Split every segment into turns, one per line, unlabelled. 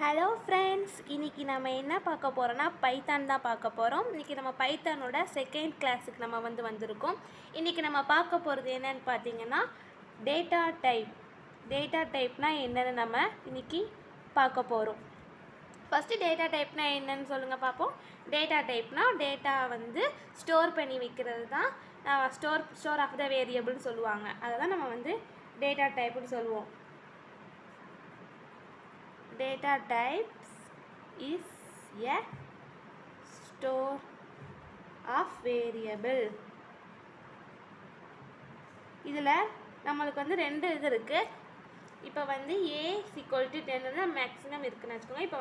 Hello friends, இன்றைக்கி நம்ம என்ன பார்க்க போகிறோன்னா பைத்தான் தான் பார்க்க போகிறோம். இன்றைக்கி நம்ம பைத்தானோட செகண்ட் கிளாஸுக்கு நம்ம வந்திருக்கோம். இன்றைக்கி நம்ம பார்க்க போகிறது என்னென்னு பார்த்தீங்கன்னா டேட்டா டைப். டேட்டா டைப்னால் என்னென்னு நம்ம இன்றைக்கி பார்க்க போகிறோம். ஃபஸ்ட்டு டேட்டா டைப்னால் என்னென்னு சொல்லுங்கள் பார்ப்போம். டேட்டா டைப்னால் டேட்டா ஸ்டோர் பண்ணி வைக்கிறது தான். ஸ்டோர் ஆஃப் த வேரியபிள்னு சொல்லுவாங்க. அதை தான் நம்ம டேட்டா டைப்புன்னு சொல்லுவோம். Data types is a store of variable. இதில் நம்மளுக்கு ரெண்டு இது இருக்குது. இப்போ a = 10 மேக்ஸிமம் இருக்குன்னு வச்சுக்கோங்க. இப்போ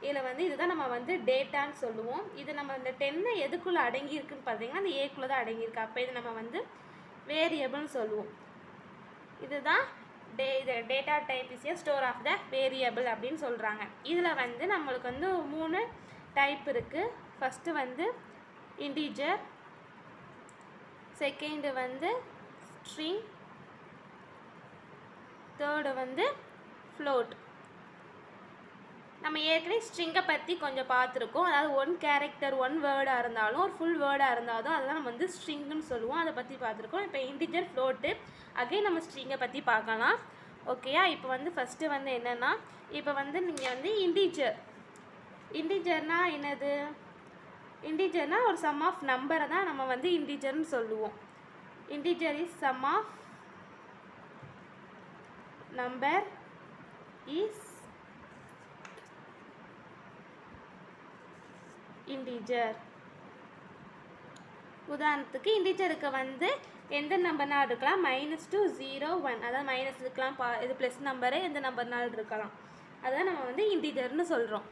இதில் இதுதான் நம்ம டேட்டான்னு சொல்லுவோம். இது நம்ம இந்த 10 எதுக்குள்ளே அடங்கி இருக்குன்னு பார்த்தீங்கன்னா அந்த ஏக்குள்ளே தான் அடங்கியிருக்கு. அப்போ இது நம்ம வேரியபிள்னு சொல்லுவோம். இதுதான் data type is a store of the variable அப்படின்னு சொல்கிறாங்க. இதில் நம்மளுக்கு 3 டைப் இருக்குது. First integer, second string, third float. நம்ம ஏற்கனவே ஸ்ட்ரிங்கை பற்றி கொஞ்சம் பார்த்துருக்கோம். அதாவது 1 கேரக்டர் 1 வேர்டாக இருந்தாலும் ஒரு ஃபுல் வேர்டாக இருந்தாலும் அதெல்லாம் நம்ம ஸ்ட்ரிங்குன்னு சொல்லுவோம். அதை பற்றி பார்த்துருக்கோம். இப்போ இன்டிஜர், ஃப்ளோட்டு, அகைன் நம்ம ஸ்ட்ரிங்கை பற்றி பார்க்கலாம். ஓகேயா? இப்போ ஃபஸ்ட்டு என்னென்னா, இப்போ நீங்கள் இன்டிஜர்னால் என்னது? இன்டிஜர்னால் ஒரு சம் ஆஃப் நம்பரை தான் நம்ம இன்டிஜர்னு சொல்லுவோம். Integer is some of number is integer. உதாரணத்துக்கு இன்டிஜருக்கு எந்த நம்பர்னால் இருக்கலாம்? -2, 0, 1. அதாவது மைனஸ் இருக்கலாம், இது ப்ளஸ் நம்பரு எந்த நம்பர்னால் இருக்கலாம். அதான் நம்ம இன்டிஜர்னு சொல்கிறோம்.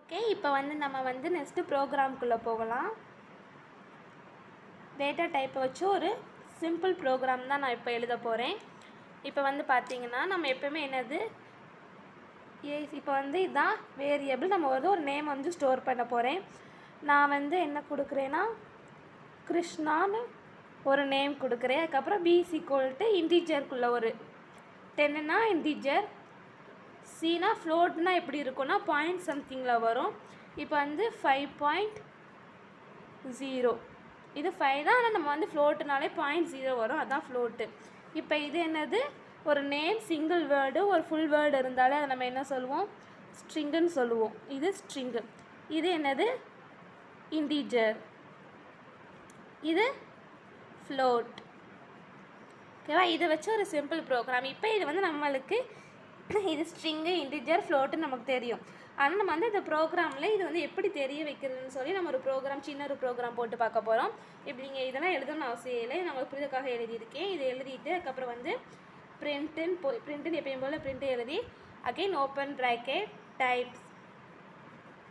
ஓகே, இப்போ நம்ம நெக்ஸ்ட்டு ப்ரோக்ராம்குள்ளே போகலாம். டேட்டா டைப்பை வச்சு ஒரு சிம்பிள் ப்ரோக்ராம் தான் நான் இப்போ எழுத போகிறேன். இப்போ பார்த்தீங்கன்னா நம்ம எப்போவுமே என்னது இப்போ இதுதான் வேரியபிள். நம்ம ஒரு நேம் ஸ்டோர் பண்ண போகிறேன். நான் என்ன கொடுக்குறேன்னா கிருஷ்ணான்னு ஒரு நேம் கொடுக்குறேன். அதுக்கப்புறம் b = இன்டிஜருக்குள்ளே ஒரு 10னா இன்டிஜர், சினா ஃப்ளோட்னா எப்படி இருக்குன்னா பாயிண்ட் சம்திங்கில் வரும். இப்போ 5.0 இது 5 தான். ஆனால் நம்ம ஃப்ளோட்டுனாலே 0.0 வரும். அதுதான் ஃப்ளோட்டு. இப்போ இது என்னது? ஒரு நேம், சிங்கிள் வேர்டு, ஒரு ஃபுல் வேர்டு இருந்தாலே அதை நம்ம என்ன சொல்லுவோம்? ஸ்ட்ரிங்குன்னு சொல்லுவோம். இது ஸ்ட்ரிங்கு. இது என்னது? இன்டிஜர். இது ஃப்ளோட். ஓகேவா? இதை வச்சு ஒரு சிம்பிள் ப்ரோக்ராம். இப்போ இது நம்மளுக்கு இது ஸ்ட்ரிங்கு, இன்டிஜர், ஃப்ளோட்டுன்னு நமக்கு தெரியும். ஆனால் நம்ம இந்த ப்ரோக்ராமில் இது எப்படி தெரிய வைக்கிறதுன்னு சொல்லி நம்ம ஒரு ப்ரோக்ராம், சின்ன ஒரு ப்ரோக்ராம் போட்டு பார்க்க போகிறோம். இப்படி நீங்கள் இதெல்லாம் எழுதணும்னு அவசியம் இல்லை. நான் உங்களுக்கு புரிதற்காக எழுதியிருக்கேன். இது எழுதிட்டு அதுக்கப்புறம் பிரிண்ட்டுன்னு எப்பயும் போல் பிரிண்ட்டு எழுதி அகைன் ஓப்பன் ப்ராக்கெட்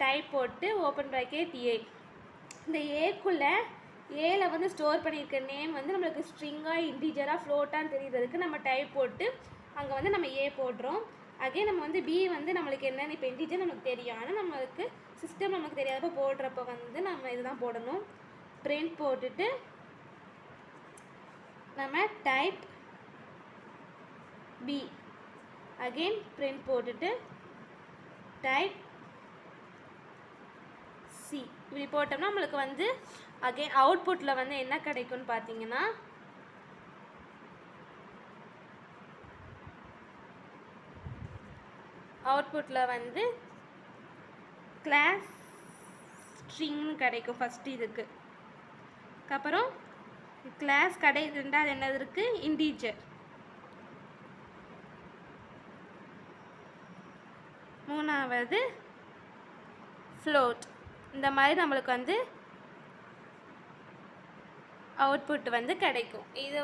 டைப் போட்டு ஓப்பன் ப்ராக்கெட் ஏ. இந்த ஏக்குள்ளே ஏல ஸ்டோர் பண்ணியிருக்க நேம் நம்மளுக்கு ஸ்ட்ரிங்காக, இன்டிஜராக, ஃப்ளோட்டான்னு தெரியுறதுக்கு நம்ம டைப் போட்டு அங்கே நம்ம ஏ போடுறோம். அகைன் நம்ம பி நம்மளுக்கு என்னென்னு இப்போ இன்டிஜர் நமக்கு தெரியும். ஆனால் நம்மளுக்கு சிஸ்டம் நமக்கு தெரியாதப்போ போடுறப்ப நம்ம இதுதான் போடணும். பிரிண்ட் போட்டுட்டு நம்ம டைப் b, அகெயின் பிரிண்ட் போட்டுட்டு டைப் c. இப்படி போட்டோம்னா நம்மளுக்கு அகெயின் அவுட்புட்டில் என்ன கிடைக்கும்னு பார்த்தீங்கன்னா அவுட்புட்டில் கிளாஸ் ஸ்ட்ரிங்னு கிடைக்கும். ஃபஸ்ட்டு இதுக்கு அப்புறம் கிளாஸ் ரெண்டாவது என்னது இருக்குது? இன்டிஜர். மூணாவது ஃப்ளோட். இந்த மாதிரி நம்மளுக்கு அவுட்புட் கிடைக்கும். இது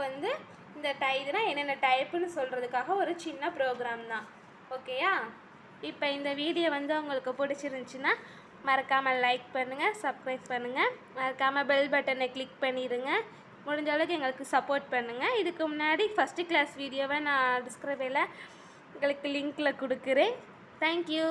இந்த இதுனா என்னென்ன டைப்புன்னு சொல்கிறதுக்காக ஒரு சின்ன ப்ரோக்ராம் தான். ஓகேயா? இப்போ இந்த வீடியோ உங்களுக்கு பிடிச்சிருந்துச்சின்னா மறக்காமல் லைக் பண்ணுங்கள், சப்ஸ்கிரைப் பண்ணுங்கள், மறக்காமல் பெல் பட்டனை கிளிக் பண்ணிடுங்க. முடிஞ்ச அளவுக்கு எங்களுக்கு சப்போர்ட் பண்ணுங்கள். இதுக்கு முன்னாடி ஃபஸ்ட்டு கிளாஸ் வீடியோவை நான் டிஸ்கிரிப்ஷனில் உங்களுக்கு லிங்க்கில் கொடுக்குறேன். Thank you.